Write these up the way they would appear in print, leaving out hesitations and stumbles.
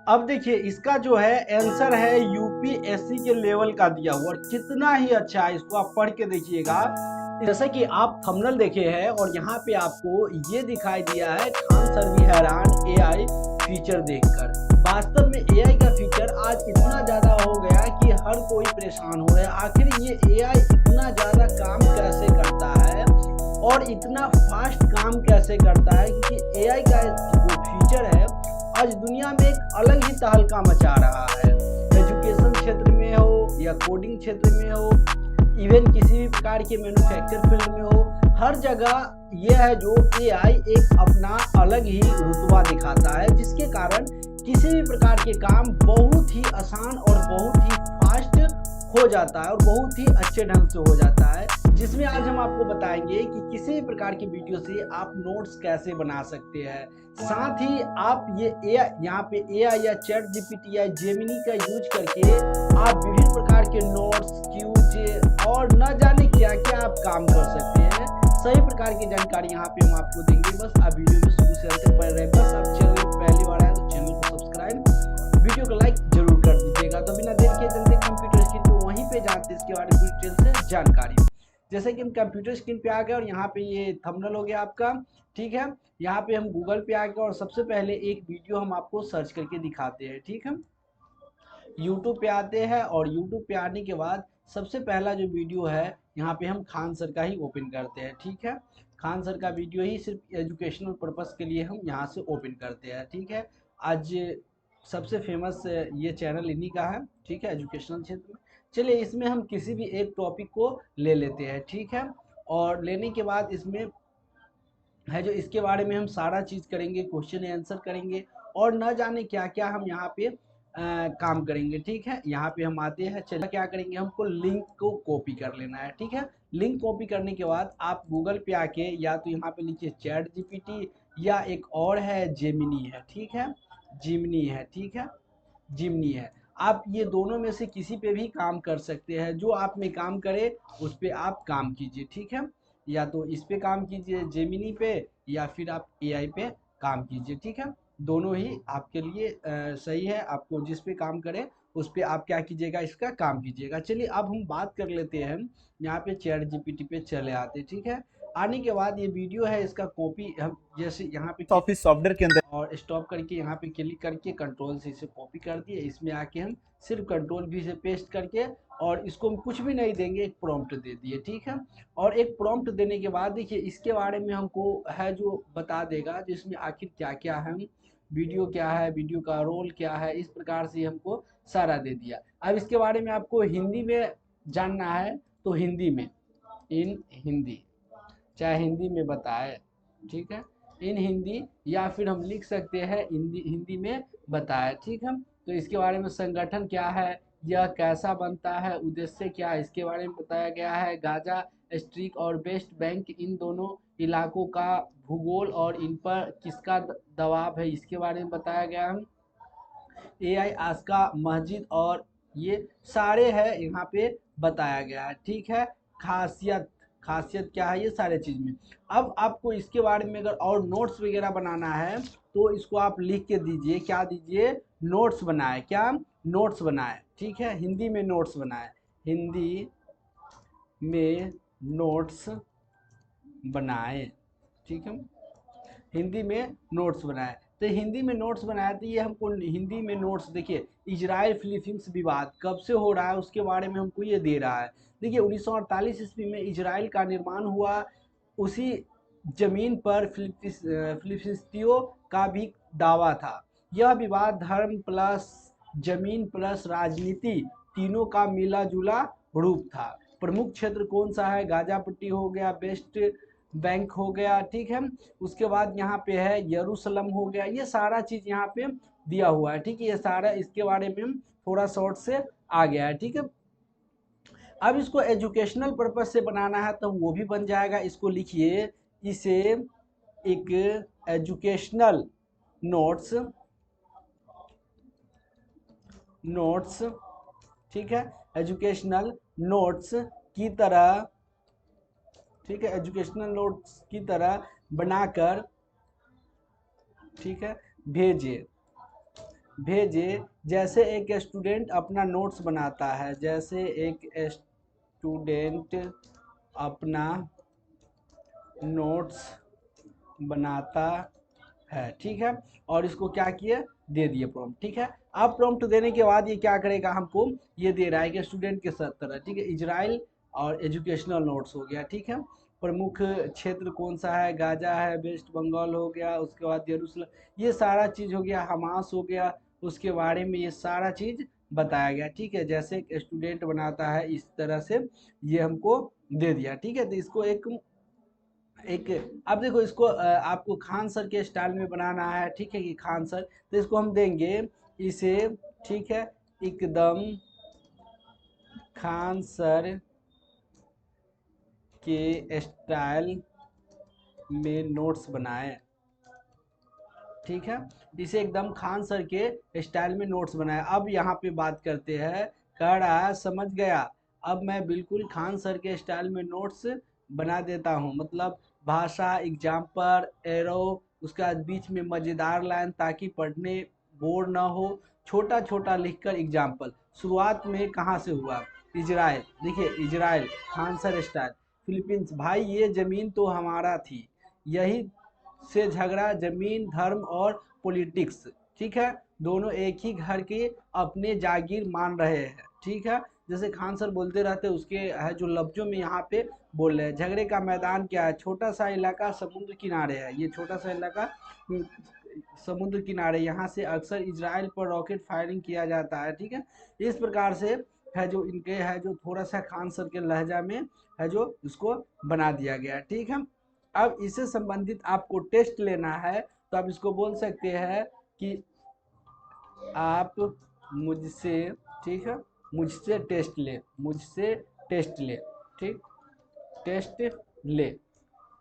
अब देखिए इसका जो है आंसर है यूपीएससी के लेवल का दिया हुआ, और कितना ही अच्छा है, इसको आप पढ़ के देखिएगा। जैसे कि आप थंबनेल देखे हैं और यहाँ पे आपको ये दिखाई दिया है, खान सर भी हैरान एआई फीचर देखकर। वास्तव में एआई का फीचर आज इतना ज़्यादा हो गया कि हर कोई परेशान हो रहा है। आखिर ये एआई इतना ज़्यादा काम कैसे करता है और इतना फास्ट काम कैसे करता है, क्योंकि एआई का जो फीचर है आज दुनिया में एक अलग ही तहलका मचा रहा है। एजुकेशन क्षेत्र में हो या कोडिंग क्षेत्र में हो, इवन किसी भी प्रकार के मैन्युफैक्चर फील्ड में हो, हर जगह यह है जो एआई एक अपना अलग ही रुतबा दिखाता है, जिसके कारण किसी भी प्रकार के काम बहुत ही आसान और बहुत ही फास्ट हो जाता है और बहुत ही अच्छे ढंग से हो जाता है। जिसमें आज हम आपको बताएंगे कि किसी भी प्रकार की वीडियो से आप नोट्स कैसे बना सकते हैं। साथ ही आप ये यहाँ पे एआई या चैट जीपीटी या जेमिनी का यूज करके आप विभिन्न प्रकार के नोट्स, क्यूज और न जाने क्या क्या आप काम कर सकते हैं। सही प्रकार की जानकारी यहाँ पे हम आपको देंगे। बस आप वीडियो में शुरू से अंत तक बने रहे। बस आप चैनल पर पहली बार आए तो चैनल को सब्सक्राइब, वीडियो को लाइक जरूर कर दीजिएगा। तो बिना देर के चलते कंप्यूटर स्क्रीन पे वहीं पे जानते इसके बारे में डिटेल से जानकारी। जैसे कि हम कंप्यूटर स्क्रीन पे आ गए और यहाँ पे ये थंबनेल हो गया आपका, ठीक है। यहाँ पे हम गूगल पे आ गए और सबसे पहले एक वीडियो हम आपको सर्च करके दिखाते हैं, ठीक है। यूट्यूब पे आते हैं और यूट्यूब पे आने के बाद सबसे पहला जो वीडियो है यहाँ पे हम खान सर का ही ओपन करते हैं, ठीक है। खान सर का वीडियो ही सिर्फ एजुकेशनल पर्पस के लिए हम यहाँ से ओपन करते हैं, ठीक है। आज सबसे फेमस ये चैनल इन्हीं का है, ठीक है, एजुकेशनल क्षेत्र में। चलिए इसमें हम किसी भी एक टॉपिक को ले लेते हैं, ठीक है। और लेने के बाद इसमें है जो इसके बारे में हम सारा चीज़ करेंगे, क्वेश्चन आंसर करेंगे और न जाने क्या क्या हम यहाँ पे काम करेंगे, ठीक है। यहाँ पे हम आते हैं, चलिए क्या करेंगे, हमको लिंक को कॉपी कर लेना है, ठीक है। लिंक कॉपी करने के बाद आप गूगल पे आके या तो यहाँ पे लिखिए चैट जीपीटी या एक और है जेमिनी है, ठीक है, जिमनी है, ठीक है, जिमनी है। आप ये दोनों में से किसी पे भी काम कर सकते हैं, जो आप में काम करे उस पे आप काम कीजिए, ठीक है। या तो इस पे काम कीजिए जेमिनी पे, या फिर आप एआई पे काम कीजिए, ठीक है। दोनों ही आपके लिए सही है। आपको जिस पे काम करे उस पे आप क्या कीजिएगा, इसका काम कीजिएगा। चलिए अब हम बात कर लेते हैं, यहाँ पे चैट जीपीटी पे चले आते, ठीक है। आने के बाद ये वीडियो है, इसका कॉपी हम जैसे यहाँ पे ऑफिस सॉफ्टवेयर के अंदर और स्टॉप करके यहाँ पे क्लिक करके कंट्रोल से इसे कॉपी कर दिए। इसमें आके हम सिर्फ कंट्रोल भी से पेस्ट करके और इसको हम कुछ भी नहीं देंगे, एक प्रॉम्प्ट दे दिए, ठीक है। और एक प्रॉम्प्ट देने के बाद देखिए इसके बारे में हमको है जो बता देगा, जिसमें आखिर क्या क्या है, वीडियो क्या है, वीडियो का रोल क्या है, इस प्रकार से हमको सारा दे दिया। अब इसके बारे में आपको हिंदी में जानना है तो हिंदी में, इन हिंदी, चाहे हिंदी में बताए, ठीक है, इन हिंदी, या फिर हम लिख सकते हैं हिंदी हिंदी में बताए, ठीक है। तो इसके बारे में संगठन क्या है, यह कैसा बनता है, उद्देश्य क्या है, इसके बारे में बताया गया है। गाजा स्ट्रीक और वेस्ट बैंक इन दोनों इलाकों का भूगोल और इन पर किसका दबाव है, इसके बारे में बताया गया है। एआई आस्का मस्जिद और ये सारे है यहाँ पे बताया गया है, ठीक है। खासियत, खासियत क्या है, ये सारे चीज़ में। अब आपको इसके बारे में अगर और नोट्स वगैरह बनाना है तो इसको आप लिख के दीजिए, क्या दीजिए, नोट्स बनाए, क्या नोट्स बनाए, ठीक है, हिंदी में नोट्स बनाए, हिंदी में नोट्स बनाए, ठीक है, हिंदी में नोट्स बनाए। तो हिंदी में नोट्स बनाया तो ये हमको हिंदी में नोट्स, देखिए इजराइल फिलीपींस विवाद कब से हो रहा है उसके बारे में हमको ये दे रहा है। देखिए 1948 ईस्वी में इजराइल का निर्माण हुआ, उसी जमीन पर फिलिस्तीनियों का भी दावा था। यह विवाद धर्म प्लस जमीन प्लस राजनीति तीनों का मिला जुला रूप था। प्रमुख क्षेत्र कौन सा है, गाजा पट्टी हो गया, वेस्ट बैंक हो गया, ठीक है। उसके बाद यहाँ पे है यरूशलेम हो गया, ये सारा चीज़ यहाँ पे दिया हुआ है, ठीक है। ये सारा इसके बारे में हम थोड़ा शॉर्ट से आ गया है, ठीक है। अब इसको एजुकेशनल पर्पज से बनाना है तो वो भी बन जाएगा। इसको लिखिए, इसे एक एजुकेशनल नोट्स, नोट्स, ठीक है, एजुकेशनल नोट्स की तरह, ठीक है, एजुकेशनल नोट्स की तरह बनाकर, ठीक है, भेजिए, भेजे। जैसे एक स्टूडेंट अपना नोट्स बनाता है, जैसे एक स्टूडेंट अपना नोट्स बनाता है, ठीक है। और इसको क्या किए, दे दिए प्रॉम्प्ट, ठीक है। अब प्रॉम्प्ट देने के बाद ये क्या करेगा, हमको ये दे रहा है कि स्टूडेंट के तरह, ठीक है। इजराइल और एजुकेशनल नोट्स हो गया, ठीक है। प्रमुख क्षेत्र कौन सा है, गाजा है, वेस्ट बंगाल हो गया, उसके बाद यरूशलेम, ये सारा चीज़ हो गया, हमास हो गया, उसके बारे में ये सारा चीज़ बताया गया, ठीक है। जैसे एक स्टूडेंट बनाता है इस तरह से ये हमको दे दिया, ठीक है। तो इसको एक एक अब देखो इसको आपको खान सर के स्टाइल में बनाना है, ठीक है, कि खान सर, तो इसको हम देंगे इसे, ठीक है, एकदम खान सर के स्टाइल में नोट्स बनाए, ठीक है। इसे एकदम खान सर के स्टाइल में नोट्स बनाए। अब यहाँ पे बात करते हैं, कह रहा है समझ गया, अब मैं बिल्कुल खान सर के स्टाइल में नोट्स बना देता हूँ, मतलब भाषा, एग्जाम्पल, एरो, उसके बाद बीच में मज़ेदार लाइन ताकि पढ़ने बोर ना हो, छोटा छोटा लिखकर एग्जाम्पल। शुरुआत में कहाँ से हुआ, इजराइल, देखिए Israel Khan sir style. Philippines, भाई ये ज़मीन तो हमारा थी, यही से झगड़ा ज़मीन, धर्म और पॉलिटिक्स, ठीक है। दोनों एक ही घर के अपने जागीर मान रहे हैं, ठीक है। जैसे खान सर बोलते रहते उसके है जो लफ्जों में यहाँ पे बोल रहे हैं। झगड़े का मैदान क्या है, छोटा सा इलाका समुद्र किनारे है, ये छोटा सा इलाका समुद्र किनारे, यहाँ से अक्सर इजराइल पर रॉकेट फायरिंग किया जाता है, ठीक है। इस प्रकार से है जो इनके है जो थोड़ा सा खान सर के लहजा में है जो इसको बना दिया गया, ठीक है। अब इससे संबंधित आपको टेस्ट लेना है, तो आप इसको बोल सकते हैं कि आप मुझसे, ठीक है, मुझसे टेस्ट ले, मुझसे टेस्ट ले, ठीक, टेस्ट ले,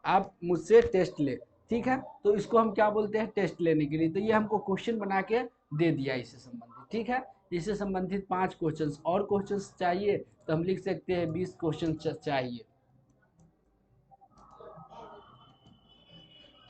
आप मुझसे टेस्ट ले, ठीक है। तो इसको हम क्या बोलते हैं, टेस्ट लेने के लिए। तो ये हमको क्वेश्चन बना के दे दिया इससे संबंधित, ठीक है। इससे संबंधित 5 क्वेश्चंस और क्वेश्चंस चाहिए तो हम लिख सकते हैं 20 क्वेश्चन चाहिए,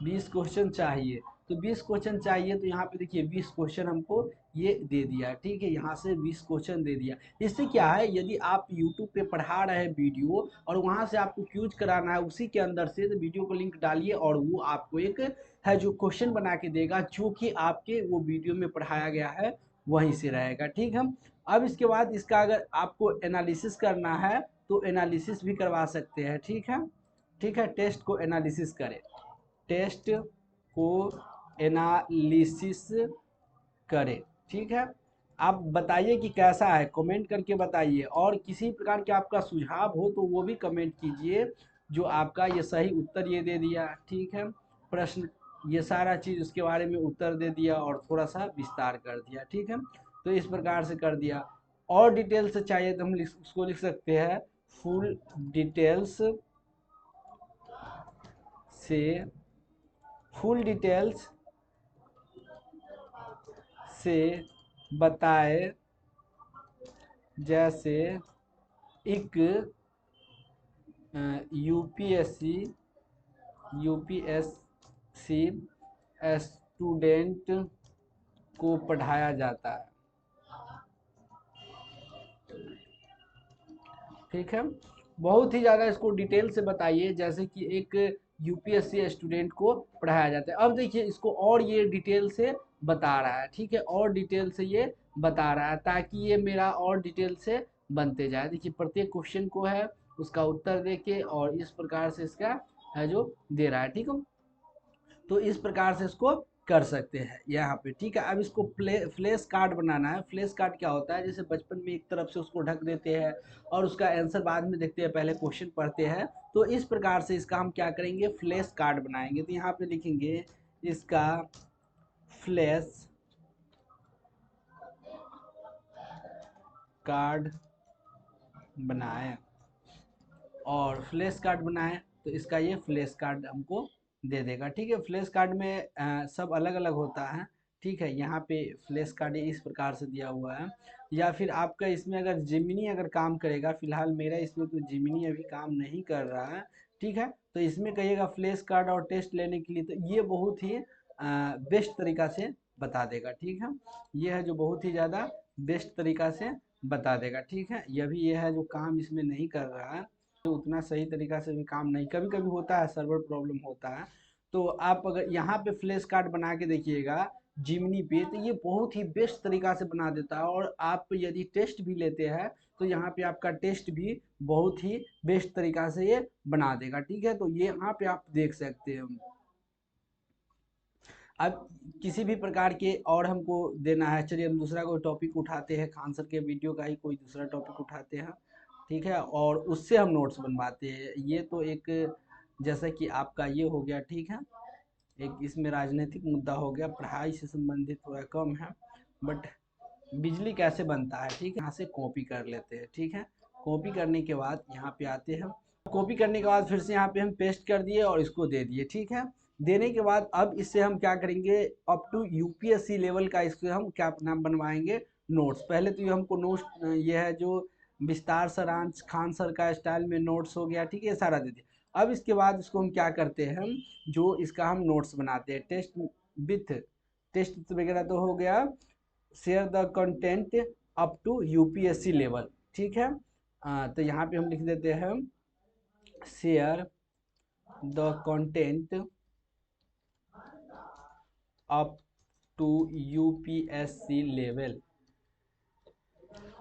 20 क्वेश्चन चाहिए। तो 20 क्वेश्चन चाहिए, तो यहाँ पे देखिए 20 क्वेश्चन हमको ये दे दिया, ठीक है। यहाँ से 20 क्वेश्चन दे दिया। इससे क्या है, यदि आप यूट्यूब पे पढ़ा रहे हैं वीडियो और वहाँ से आपको क्यूज कराना है उसी के अंदर से, तो वीडियो को लिंक डालिए और वो आपको एक है जो क्वेश्चन बना के देगा जो कि आपके वो वीडियो में पढ़ाया गया है वहीं से रहेगा, ठीक है। अब इसके बाद इसका अगर आपको एनालिसिस करना है तो एनालिसिस भी करवा सकते हैं, ठीक है, ठीक है। टेस्ट को एनालिसिस करें, टेस्ट को एनालिसिस करें, ठीक है। आप बताइए कि कैसा है, कमेंट करके बताइए, और किसी प्रकार के आपका सुझाव हो तो वो भी कमेंट कीजिए। जो आपका ये सही उत्तर ये दे दिया, ठीक है, प्रश्न ये सारा चीज़ उसके बारे में उत्तर दे दिया और थोड़ा सा विस्तार कर दिया, ठीक है। तो इस प्रकार से कर दिया। और डिटेल से चाहिए तो हम उसको लिख सकते हैं, फुल डिटेल्स से, फुल डिटेल्स से बताए, जैसे एक यूपीएससी यूपीएससी स्टूडेंट को पढ़ाया जाता है, ठीक है। बहुत ही ज़्यादा इसको डिटेल से बताइए, जैसे कि एक यूपीएससी स्टूडेंट को पढ़ाया जाता है। अब देखिए इसको और ये डिटेल से बता रहा है, ठीक है, और डिटेल से ये बता रहा है ताकि ये मेरा और डिटेल से बनते जाए। देखिए प्रत्येक क्वेश्चन को है उसका उत्तर दे के और इस प्रकार से इसका है जो दे रहा है, ठीक है। तो इस प्रकार से इसको कर सकते हैं यहाँ पे, ठीक है। अब इसको फ्लैश कार्ड बनाना है। फ्लैश कार्ड क्या होता है, जैसे बचपन में एक तरफ से उसको ढक देते हैं और उसका आंसर बाद में देखते हैं, पहले क्वेश्चन पढ़ते हैं। तो इस प्रकार से इसका हम क्या करेंगे, फ्लैश कार्ड बनाएंगे। तो यहाँ पे लिखेंगे इसका फ्लैश कार्ड बनाए, और फ्लैश कार्ड बनाए तो इसका ये फ्लैश कार्ड हमको दे देगा, ठीक है। फ्लैश कार्ड में सब अलग अलग होता है, ठीक है। यहाँ पे फ्लैश कार्ड इस प्रकार से दिया हुआ है। या फिर आपका इसमें अगर जेमिनी अगर काम करेगा, फिलहाल मेरा इसमें तो जेमिनी अभी काम नहीं कर रहा है, ठीक है। तो इसमें कहिएगा फ्लैश कार्ड और टेस्ट लेने के लिए, तो ये बहुत ही बेस्ट तरीका से बता देगा, ठीक है। ये है जो बहुत ही ज़्यादा बेस्ट तरीका से बता देगा, ठीक है। यह भी ये है जो काम इसमें नहीं कर रहा है, तो उतना सही तरीका से भी काम नहीं, कभी कभी होता है सर्वर प्रॉब्लम होता है। तो आप अगर यहाँ पे फ्लैश कार्ड बना के देखिएगा जिमनी पे, तो ये बहुत ही बेस्ट तरीका से बना देता है। और आप यदि टेस्ट भी लेते हैं तो यहाँ पे आपका टेस्ट भी बहुत ही बेस्ट तरीका से ये बना देगा, ठीक है। तो ये यहाँ पे आप देख सकते हैं। अब किसी भी प्रकार के और हमको देना है, चलिए हम दूसरा कोई टॉपिक उठाते हैं, खान सर के वीडियो का ही कोई दूसरा टॉपिक उठाते हैं, ठीक है, और उससे हम नोट्स बनवाते हैं। ये तो एक जैसा कि आपका ये हो गया, ठीक है, एक इसमें राजनीतिक मुद्दा हो गया, पढ़ाई से संबंधित थोड़ा कम है, बट बिजली कैसे बनता है, ठीक है, यहाँ से कॉपी कर लेते हैं, ठीक है। कॉपी करने के बाद यहाँ पे आते हैं, कॉपी करने के बाद फिर से यहाँ पे हम पेस्ट कर दिए और इसको दे दिए, ठीक है। देने के बाद अब इससे हम क्या करेंगे, अप टू यूपीएससी लेवल का इसको हम क्या नाम बनवाएंगे, नोट्स। पहले तो ये हमको नोट्स, ये है जो विस्तार सारांश खान सर का स्टाइल में नोट्स हो गया, ठीक है, सारा दे दिए। अब इसके बाद इसको हम क्या करते हैं, जो इसका हम नोट्स बनाते हैं, टेस्ट विथ टेस्ट वगैरह तो हो गया, share the content up to UPSC level, ठीक है। तो यहाँ पे हम लिख देते हैं share the content up to UPSC level,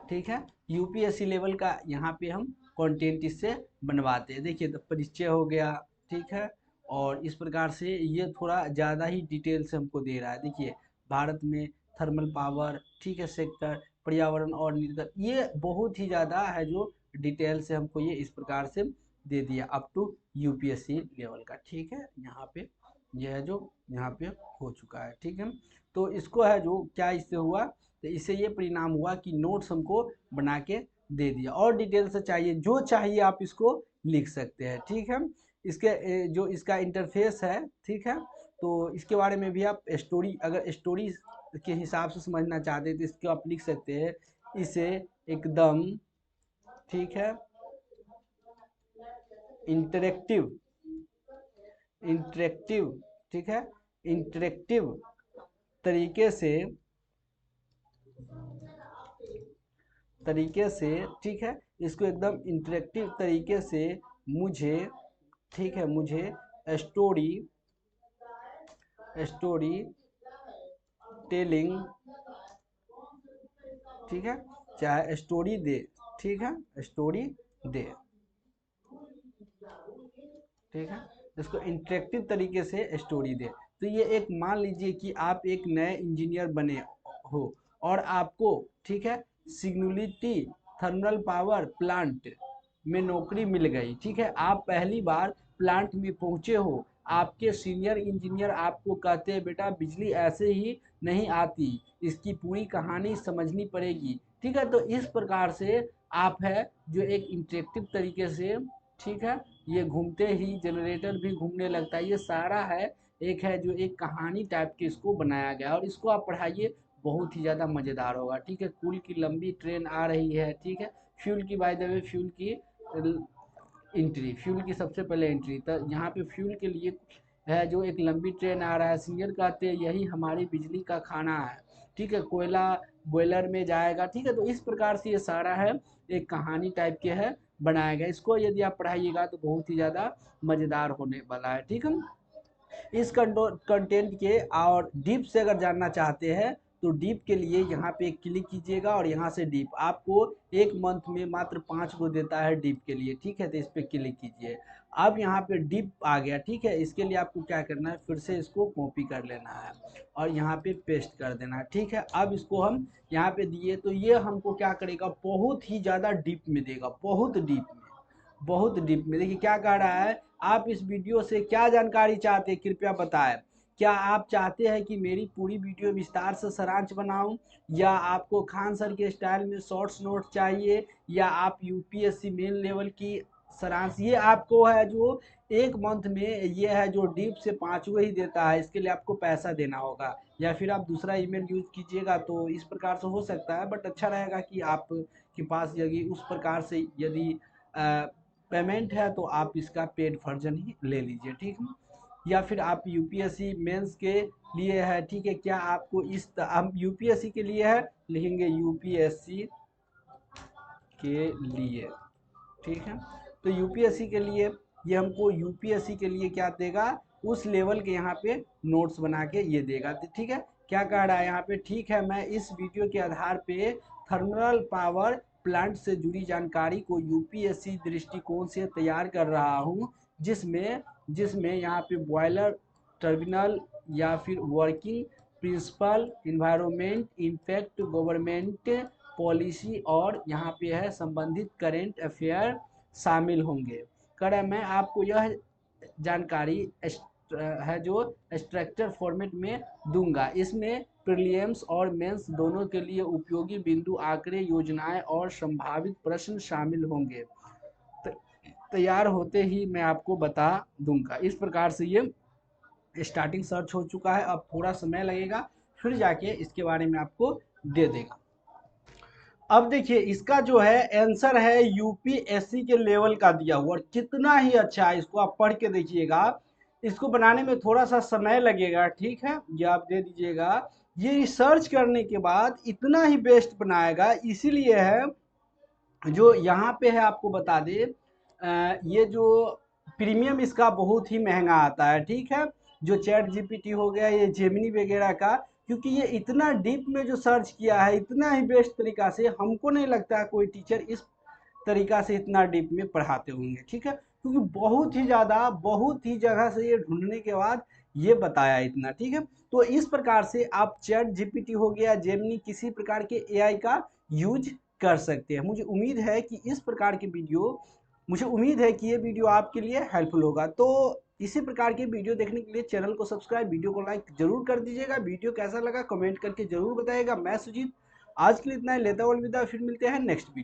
ठीक है। यूपीएससी लेवल का यहाँ पे हम कंटेंट इससे बनवाते हैं। देखिए तो परिचय हो गया, ठीक है, और इस प्रकार से ये थोड़ा ज़्यादा ही डिटेल से हमको दे रहा है। देखिए भारत में थर्मल पावर, ठीक है, सेक्टर, पर्यावरण और निर्गत, ये बहुत ही ज़्यादा है जो डिटेल से हमको ये इस प्रकार से दे दिया अप टू यूपीएससी लेवल का, ठीक है। यहाँ पे यह है जो यहाँ पे हो चुका है, ठीक है। तो इसको है जो क्या इससे हुआ, तो इससे ये परिणाम हुआ कि नोट्स हमको बना के दे दिया, और डिटेल से चाहिए जो चाहिए आप इसको लिख सकते हैं, ठीक है। इसके जो इसका इंटरफेस है, ठीक है, तो इसके बारे में भी आप स्टोरी, अगर स्टोरी के हिसाब से समझना चाहते हैं तो इसको आप लिख सकते हैं, इसे एकदम, ठीक है, इंटरेक्टिव इंटरेक्टिव ठीक है, इंटरेक्टिव तरीके से ठीक है, इसको एकदम इंटरेक्टिव तरीके से मुझे, ठीक है, मुझे स्टोरी स्टोरी टेलिंग, ठीक है, चाहे स्टोरी दे, ठीक है, स्टोरी दे, ठीक है, इसको इंटरेक्टिव तरीके से स्टोरी दे। तो ये एक मान लीजिए कि आप एक नए इंजीनियर बने हो और आपको, ठीक है, सिग्नुलिटी थर्मल पावर प्लांट में नौकरी मिल गई, ठीक है, आप पहली बार प्लांट में पहुंचे हो, आपके सीनियर इंजीनियर आपको कहते हैं बेटा बिजली ऐसे ही नहीं आती, इसकी पूरी कहानी समझनी पड़ेगी, ठीक है। तो इस प्रकार से आप है जो एक इंटरेक्टिव तरीके से, ठीक है, ये घूमते ही जनरेटर भी घूमने लगता है, ये सारा है एक है जो एक कहानी टाइप के इसको बनाया गया, और इसको आप पढ़ाइए बहुत ही ज़्यादा मज़ेदार होगा, ठीक है। कुल की लंबी ट्रेन आ रही है, ठीक है, फ्यूल की बाय द वे फ्यूल की एंट्री, फ्यूल की सबसे पहले एंट्री, तो यहाँ पे फ्यूल के लिए है जो एक लंबी ट्रेन आ रहा है, सीनियर कहते हैं यही हमारी बिजली का खाना है, ठीक है, कोयला बॉयलर में जाएगा, ठीक है। तो इस प्रकार से ये सारा है एक कहानी टाइप के है बनाया गया, इसको यदि आप पढ़ाइएगा तो बहुत ही ज़्यादा मज़ेदार होने वाला है, ठीक है। इस कंटेंट के और डीप से अगर जानना चाहते हैं तो डीप के लिए यहाँ पे क्लिक कीजिएगा, और यहाँ से डीप आपको एक मंथ में मात्र 5 गो देता है डीप के लिए, ठीक है, तो इस पर क्लिक कीजिए। अब यहाँ पे डीप आ गया, ठीक है, इसके लिए आपको क्या करना है, फिर से इसको कॉपी कर लेना है और यहाँ पे पेस्ट कर देना है, ठीक है। अब इसको हम यहाँ पे दिए तो ये हमको क्या करेगा, बहुत ही ज़्यादा डीप में देगा, बहुत डीप में। देखिए क्या कह रहा है, आप इस वीडियो से क्या जानकारी चाहते हैं कृपया बताएं। क्या आप चाहते हैं कि मेरी पूरी वीडियो विस्तार से सारांश बनाऊं, या आपको खान सर के स्टाइल में शॉर्ट्स नोट चाहिए, या आप यूपीएससी मेन लेवल की सारांश, ये आपको है जो एक मंथ में ये है जो डीप से 5 ही देता है, इसके लिए आपको पैसा देना होगा, या फिर आप दूसरा ईमेल यूज कीजिएगा, तो इस प्रकार से हो सकता है। बट अच्छा रहेगा कि आपके पास यदि उस प्रकार से यदि पेमेंट है तो आप इसका पेड वर्जन ही ले लीजिए, ठीक है। या फिर आप यूपीएससी मेंस के लिए है, ठीक है। क्या आपको हम यूपीएससी के लिए है, लिखेंगे यूपीएससी के लिए, ठीक है। तो यूपीएससी के लिए ये हमको यूपीएससी के लिए क्या देगा, उस लेवल के यहाँ पे नोट्स बना के ये देगा, ठीक है। क्या कह रहा है यहाँ पे, ठीक है, मैं इस वीडियो के आधार पे थर्मल पावर प्लांट से जुड़ी जानकारी को यूपीएससी दृष्टिकोण से तैयार कर रहा हूँ, जिसमें जिसमें यहाँ पे बॉयलर टर्मिनल या फिर working principle, environment, impact, government policy और यहाँ पे है संबंधित करेंट अफेयर शामिल होंगे। कर मैं आपको यह जानकारी है जो स्ट्रक्चर फॉर्मेट में दूंगा। इसमें प्रीलिम्स और मेंस दोनों के लिए उपयोगी बिंदु, आंकड़े, योजनाएं और संभावित प्रश्न शामिल होंगे। तैयार होते ही मैं आपको बता दूंगा। इस प्रकार से ये स्टार्टिंग सर्च हो चुका है। अब थोड़ा समय लगेगा, फिर जाके इसके बारे में आपको दे देगा। अब देखिए इसका जो है आंसर है यूपीएससी के लेवल का दिया हुआ, और कितना ही अच्छा है, इसको आप पढ़ के देखिएगा। इसको बनाने में थोड़ा सा समय लगेगा, ठीक है, ये आप दे दीजिएगा। ये रिसर्च करने के बाद इतना ही बेस्ट बनाएगा, इसीलिए है जो यहाँ पे है। आपको बता दे ये जो प्रीमियम इसका बहुत ही महंगा आता है, ठीक है। जो चैट जीपीटी हो गया, ये जेमिनी वगैरह का, क्योंकि ये इतना डीप में जो सर्च किया है, इतना ही बेस्ट तरीका से, हमको नहीं लगता कोई टीचर इस तरीका से इतना डीप में पढ़ाते होंगे, ठीक है। क्योंकि बहुत ही ज़्यादा, बहुत ही जगह से ये ढूंढने के बाद ये बताया इतना, ठीक है। तो इस प्रकार से आप चैट जीपीटी हो गया, जेमिनी, किसी प्रकार के एआई का यूज कर सकते हैं। मुझे उम्मीद है कि इस प्रकार की वीडियो, मुझे उम्मीद है कि ये वीडियो आपके लिए हेल्पफुल होगा। तो इसी प्रकार के वीडियो देखने के लिए चैनल को सब्सक्राइब, वीडियो को लाइक जरूर कर दीजिएगा। वीडियो कैसा लगा कमेंट करके जरूर बताइएगा। मैं सुजीत, आज के लिए इतना ही, लेता हुआ अलविदा, फिर मिलते हैं नेक्स्ट वीडियो।